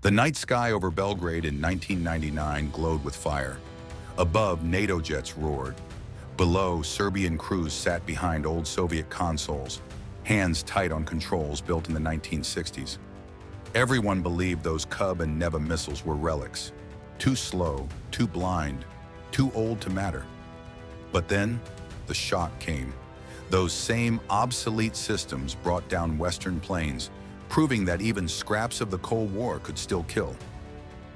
The night sky over Belgrade in 1999 glowed with fire. Above, NATO jets roared. Below, Serbian crews sat behind old Soviet consoles, hands tight on controls built in the 1960s. Everyone believed those Cub and Neva missiles were relics. Too slow, too blind, too old to matter. But then, the shock came. Those same obsolete systems brought down Western planes, proving that even scraps of the Cold War could still kill.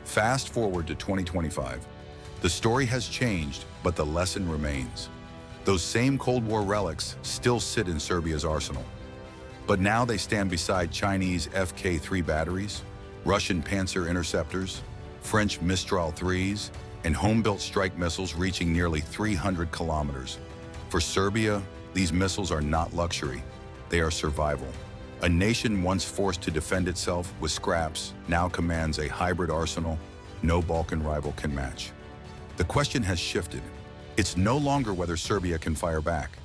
Fast forward to 2025. The story has changed, but the lesson remains. Those same Cold War relics still sit in Serbia's arsenal. But now they stand beside Chinese FK-3 batteries, Russian Panzer interceptors, French Mistral 3s, and home-built strike missiles reaching nearly 300 kilometers. For Serbia, these missiles are not luxury. They are survival. A nation once forced to defend itself with scraps now commands a hybrid arsenal no Balkan rival can match. The question has shifted. It's no longer whether Serbia can fire back.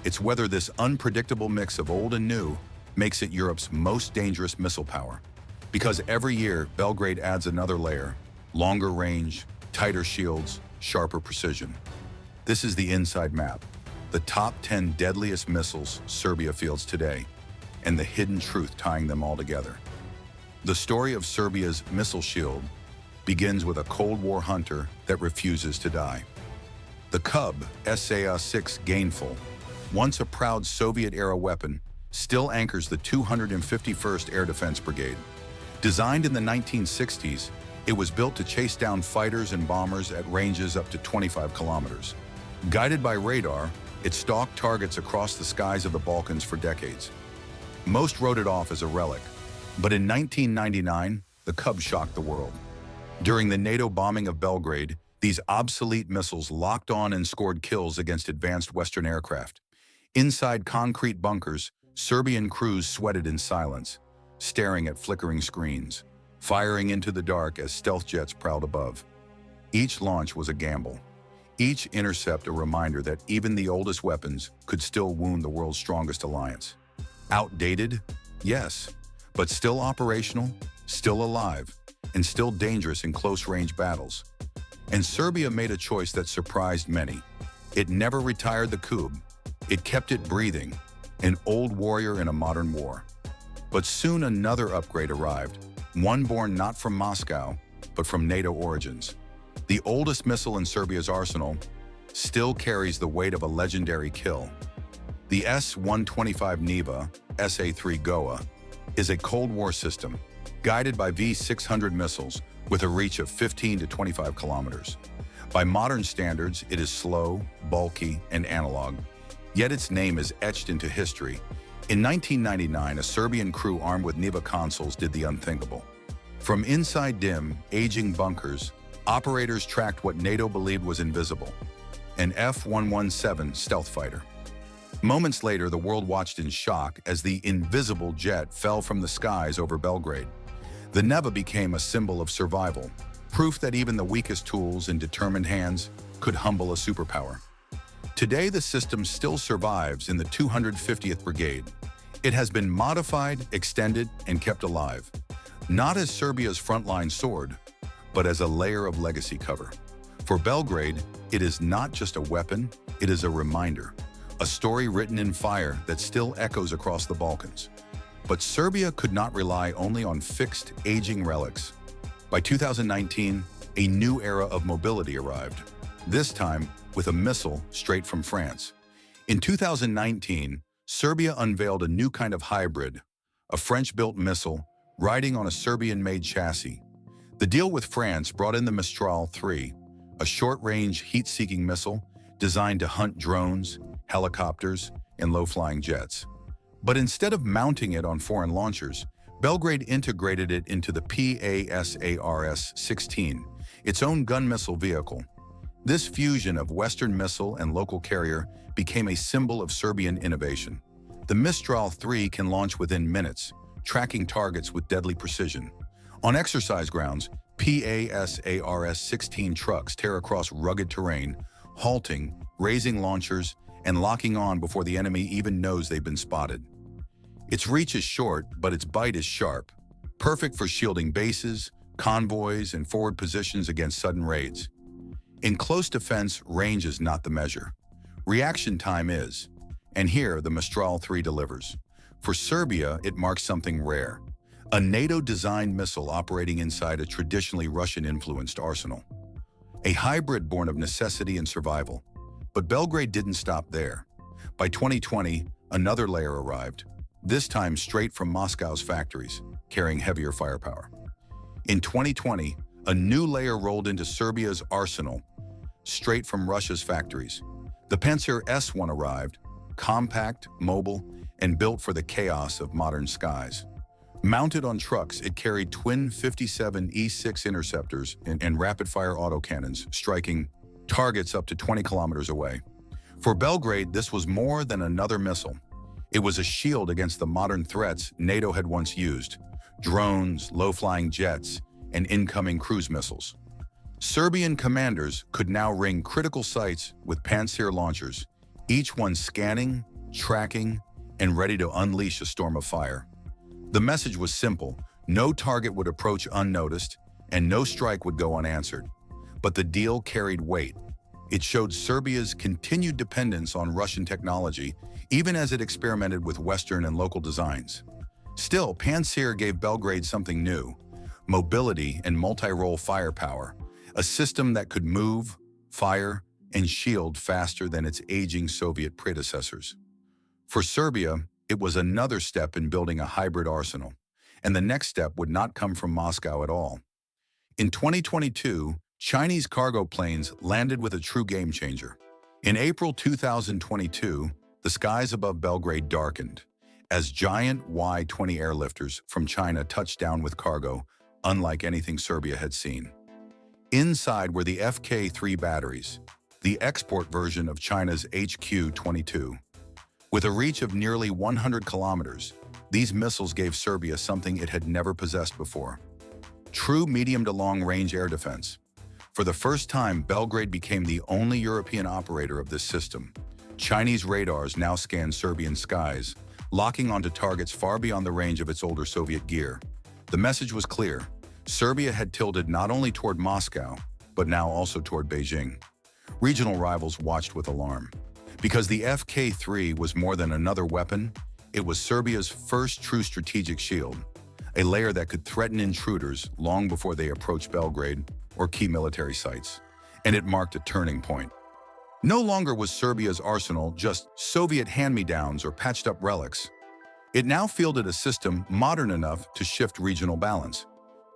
It's whether this unpredictable mix of old and new makes it Europe's most dangerous missile power. Because every year, Belgrade adds another layer: longer range, tighter shields, sharper precision. This is the inside map, the top 10 deadliest missiles Serbia fields today, and the hidden truth tying them all together. The story of Serbia's missile shield begins with a Cold War hunter that refuses to die. The Cub SA-6 Gainful, once a proud Soviet-era weapon, still anchors the 251st Air Defense Brigade. Designed in the 1960s, it was built to chase down fighters and bombers at ranges up to 25 kilometers. Guided by radar, it stalked targets across the skies of the Balkans for decades. Most wrote it off as a relic, but in 1999, the Cub shocked the world. During the NATO bombing of Belgrade, these obsolete missiles locked on and scored kills against advanced Western aircraft. Inside concrete bunkers, Serbian crews sweated in silence, staring at flickering screens, firing into the dark as stealth jets prowled above. Each launch was a gamble. Each intercept a reminder that even the oldest weapons could still wound the world's strongest alliance. Outdated? Yes, but still operational, still alive, and still dangerous in close-range battles. And Serbia made a choice that surprised many. It never retired the Cub. It kept it breathing, an old warrior in a modern war. But soon another upgrade arrived, one born not from Moscow, but from NATO origins. The oldest missile in Serbia's arsenal still carries the weight of a legendary kill. The S-125 Neva, SA-3 Goa, is a Cold War system, guided by V-600 missiles with a reach of 15 to 25 kilometers. By modern standards, it is slow, bulky, and analog, yet its name is etched into history. In 1999, a Serbian crew armed with Neva consoles did the unthinkable. From inside dim, aging bunkers, operators tracked what NATO believed was invisible, an F-117 stealth fighter. Moments later, the world watched in shock as the invisible jet fell from the skies over Belgrade. The Neva became a symbol of survival, proof that even the weakest tools in determined hands could humble a superpower. Today, the system still survives in the 250th Brigade. It has been modified, extended, and kept alive, not as Serbia's frontline sword, but as a layer of legacy cover. For Belgrade, it is not just a weapon, it is a reminder, a story written in fire that still echoes across the Balkans. But Serbia could not rely only on fixed, aging relics. By 2019, a new era of mobility arrived, this time with a missile straight from France. In 2019, Serbia unveiled a new kind of hybrid, a French-built missile riding on a Serbian-made chassis. The deal with France brought in the Mistral 3, a short-range, heat-seeking missile designed to hunt drones, helicopters, and low-flying jets. But instead of mounting it on foreign launchers, Belgrade integrated it into the PASARS-16, its own gun missile vehicle. This fusion of Western missile and local carrier became a symbol of Serbian innovation. The Mistral 3 can launch within minutes, tracking targets with deadly precision. On exercise grounds, PASARS-16 trucks tear across rugged terrain, halting, raising launchers, and locking on before the enemy even knows they've been spotted. Its reach is short, but its bite is sharp, perfect for shielding bases, convoys, and forward positions against sudden raids. In close defense, range is not the measure. Reaction time is. And here, the Mistral 3 delivers. For Serbia, it marks something rare. A NATO-designed missile operating inside a traditionally Russian-influenced arsenal. A hybrid born of necessity and survival. But Belgrade didn't stop there. By 2020, another layer arrived, this time straight from Moscow's factories, carrying heavier firepower. In 2020, a new layer rolled into Serbia's arsenal, straight from Russia's factories. The Panzer S-1 arrived, compact, mobile, and built for the chaos of modern skies. Mounted on trucks, it carried twin 57 E6 interceptors and rapid-fire autocannons, striking targets up to 20 kilometers away. For Belgrade, this was more than another missile. It was a shield against the modern threats NATO had once used: drones, low-flying jets, and incoming cruise missiles. Serbian commanders could now ring critical sites with Panzer launchers, each one scanning, tracking, and ready to unleash a storm of fire. The message was simple: no target would approach unnoticed, and no strike would go unanswered. But the deal carried weight. It showed Serbia's continued dependence on Russian technology, even as it experimented with Western and local designs. Still, Panzer gave Belgrade something new: mobility and multi-role firepower, a system that could move, fire, and shield faster than its aging Soviet predecessors. For Serbia, it was another step in building a hybrid arsenal, and the next step would not come from Moscow at all. In 2022, Chinese cargo planes landed with a true game-changer. In April 2022, the skies above Belgrade darkened as giant Y-20 airlifters from China touched down with cargo unlike anything Serbia had seen. Inside were the FK-3 batteries, the export version of China's HQ-22. With a reach of nearly 100 kilometers, these missiles gave Serbia something it had never possessed before: true medium to long-range air defense. For the first time, Belgrade became the only European operator of this system. Chinese radars now scanned Serbian skies, locking onto targets far beyond the range of its older Soviet gear. The message was clear: Serbia had tilted not only toward Moscow, but now also toward Beijing. Regional rivals watched with alarm. Because the FK-3 was more than another weapon, it was Serbia's first true strategic shield, a layer that could threaten intruders long before they approached Belgrade or key military sites. And it marked a turning point. No longer was Serbia's arsenal just Soviet hand-me-downs or patched-up relics. It now fielded a system modern enough to shift regional balance.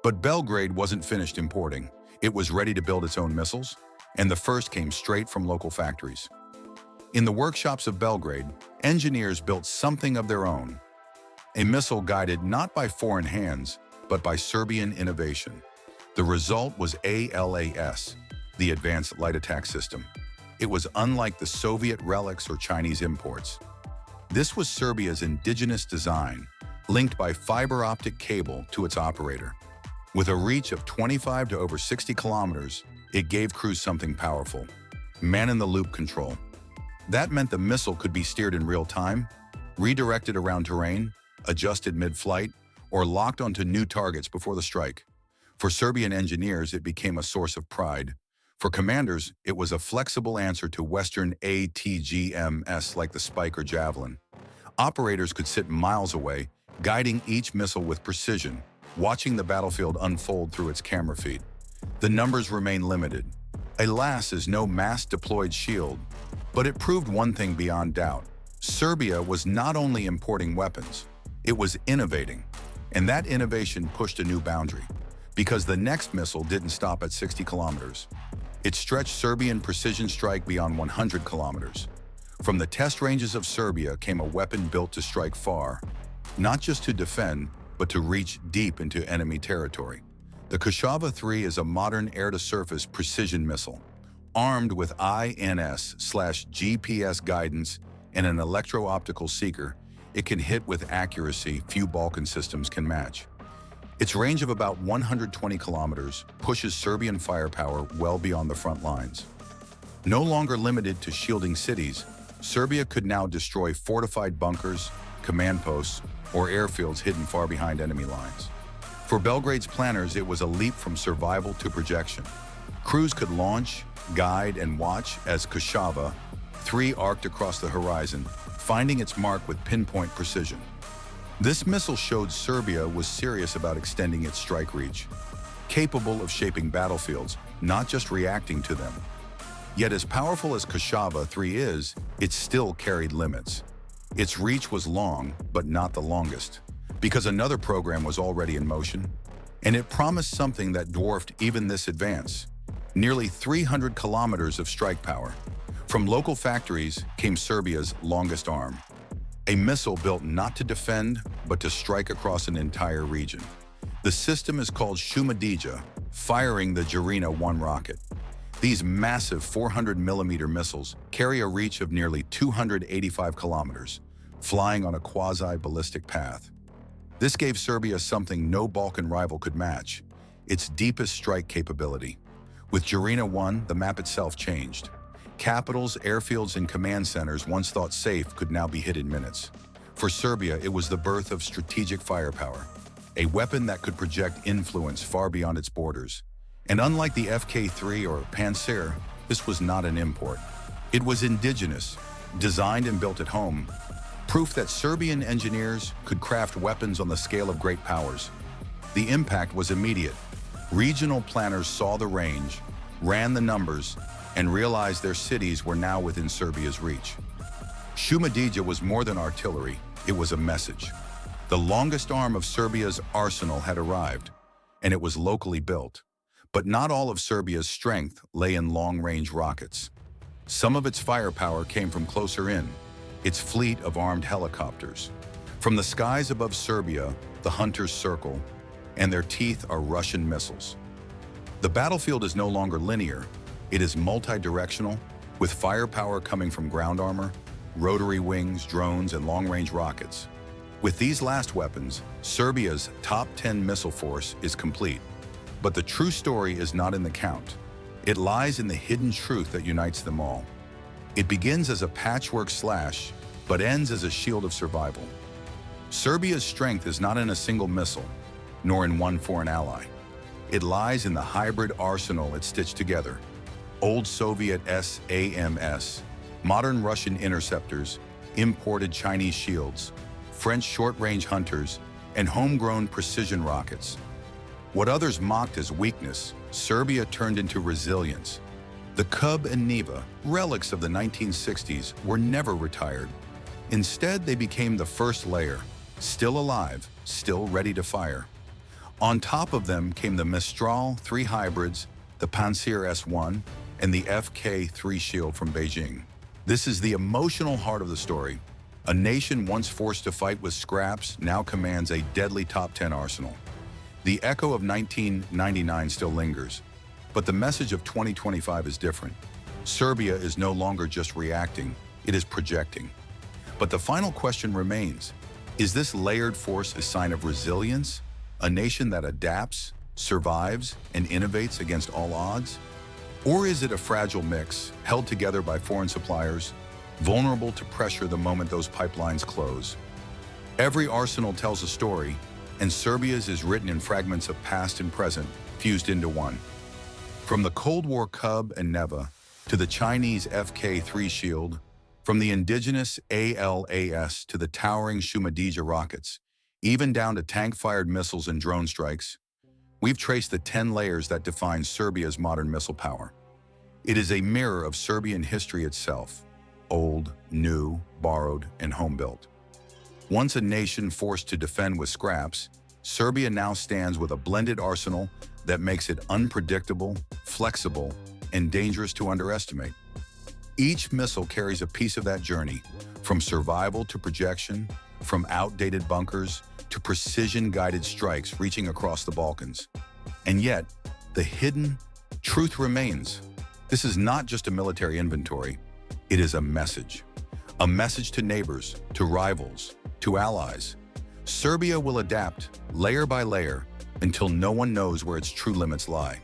But Belgrade wasn't finished importing. It was ready to build its own missiles, and the first came straight from local factories. In the workshops of Belgrade, engineers built something of their own. A missile guided not by foreign hands, but by Serbian innovation. The result was ALAS, the Advanced Light Attack System. It was unlike the Soviet relics or Chinese imports. This was Serbia's indigenous design, linked by fiber optic cable to its operator. With a reach of 25 to over 60 kilometers, it gave crews something powerful: man-in-the-loop control. That meant the missile could be steered in real time, redirected around terrain, adjusted mid-flight, or locked onto new targets before the strike. For Serbian engineers, it became a source of pride. For commanders, it was a flexible answer to Western ATGMs like the Spike or Javelin. Operators could sit miles away, guiding each missile with precision, watching the battlefield unfold through its camera feed. The numbers remain limited. ALAS is no mass-deployed shield, but it proved one thing beyond doubt: Serbia was not only importing weapons, it was innovating. And that innovation pushed a new boundary, because the next missile didn't stop at 60 kilometers. It stretched Serbian precision strike beyond 100 kilometers. From the test ranges of Serbia came a weapon built to strike far, not just to defend, but to reach deep into enemy territory. The Koshava 3 is a modern air-to-surface precision missile. Armed with INS/GPS guidance and an electro-optical seeker, it can hit with accuracy few Balkan systems can match. Its range of about 120 kilometers pushes Serbian firepower well beyond the front lines. No longer limited to shielding cities, Serbia could now destroy fortified bunkers, command posts, or airfields hidden far behind enemy lines. For Belgrade's planners, it was a leap from survival to projection. Crews could launch, guide, and watch as Košava 3 arced across the horizon, finding its mark with pinpoint precision. This missile showed Serbia was serious about extending its strike reach, capable of shaping battlefields, not just reacting to them. Yet as powerful as Košava 3 is, it still carried limits. Its reach was long, but not the longest, because another program was already in motion, and it promised something that dwarfed even this advance. Nearly 300 kilometers of strike power. From local factories came Serbia's longest arm, a missile built not to defend, but to strike across an entire region. The system is called Šumadija, firing the Jarina 1 rocket. These massive 400mm missiles carry a reach of nearly 285 kilometers, flying on a quasi-ballistic path. This gave Serbia something no Balkan rival could match, its deepest strike capability. With Jarina 1, the map itself changed. Capitals, airfields, and command centers once thought safe could now be hit in minutes. For Serbia, it was the birth of strategic firepower, a weapon that could project influence far beyond its borders. And unlike the FK-3 or Panzer, this was not an import. It was indigenous, designed and built at home, proof that Serbian engineers could craft weapons on the scale of great powers. The impact was immediate. Regional planners saw the range, ran the numbers, and realized their cities were now within Serbia's reach. Šumadija was more than artillery, it was a message. The longest arm of Serbia's arsenal had arrived, and it was locally built. But not all of Serbia's strength lay in long-range rockets. Some of its firepower came from closer in, its fleet of armed helicopters. From the skies above Serbia, the hunters circle, and their teeth are Russian missiles. The battlefield is no longer linear. It is multi-directional, with firepower coming from ground armor, rotary wings, drones, and long-range rockets. With these last weapons, Serbia's top 10 missile force is complete. But the true story is not in the count. It lies in the hidden truth that unites them all. It begins as a patchwork slash, but ends as a shield of survival. Serbia's strength is not in a single missile, nor in one foreign ally. It lies in the hybrid arsenal it stitched together. Old Soviet SAMS, modern Russian interceptors, imported Chinese shields, French short-range hunters, and homegrown precision rockets. What others mocked as weakness, Serbia turned into resilience. The Kub and Neva, relics of the 1960s, were never retired. Instead, they became the first layer, still alive, still ready to fire. On top of them came the Mistral 3 hybrids, the Panzer S1, and the FK-3 shield from Beijing. This is the emotional heart of the story. A nation once forced to fight with scraps now commands a deadly top 10 arsenal. The echo of 1999 still lingers, but the message of 2025 is different. Serbia is no longer just reacting, it is projecting. But the final question remains, is this layered force a sign of resilience? A nation that adapts, survives, and innovates against all odds? Or is it a fragile mix, held together by foreign suppliers, vulnerable to pressure the moment those pipelines close? Every arsenal tells a story, and Serbia's is written in fragments of past and present, fused into one. From the Cold War Kub and Neva, to the Chinese FK-3 shield, from the indigenous ALAS to the towering Šumadija rockets, even down to tank-fired missiles and drone strikes, we've traced the 10 layers that define Serbia's modern missile power. It is a mirror of Serbian history itself, old, new, borrowed, and home-built. Once a nation forced to defend with scraps, Serbia now stands with a blended arsenal that makes it unpredictable, flexible, and dangerous to underestimate. Each missile carries a piece of that journey, from survival to projection, from outdated bunkers to precision-guided strikes reaching across the Balkans. And yet, the hidden truth remains. This is not just a military inventory, it is a message. A message to neighbors, to rivals, to allies. Serbia will adapt, layer by layer, until no one knows where its true limits lie.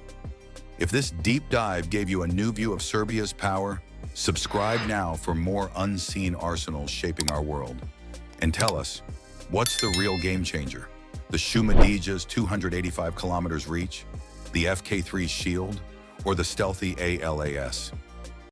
If this deep dive gave you a new view of Serbia's power, subscribe now for more unseen arsenals shaping our world. And tell us, what's the real game changer? The Shumadija's 285 kilometers reach, the FK-3's Shield, or the stealthy ALAS.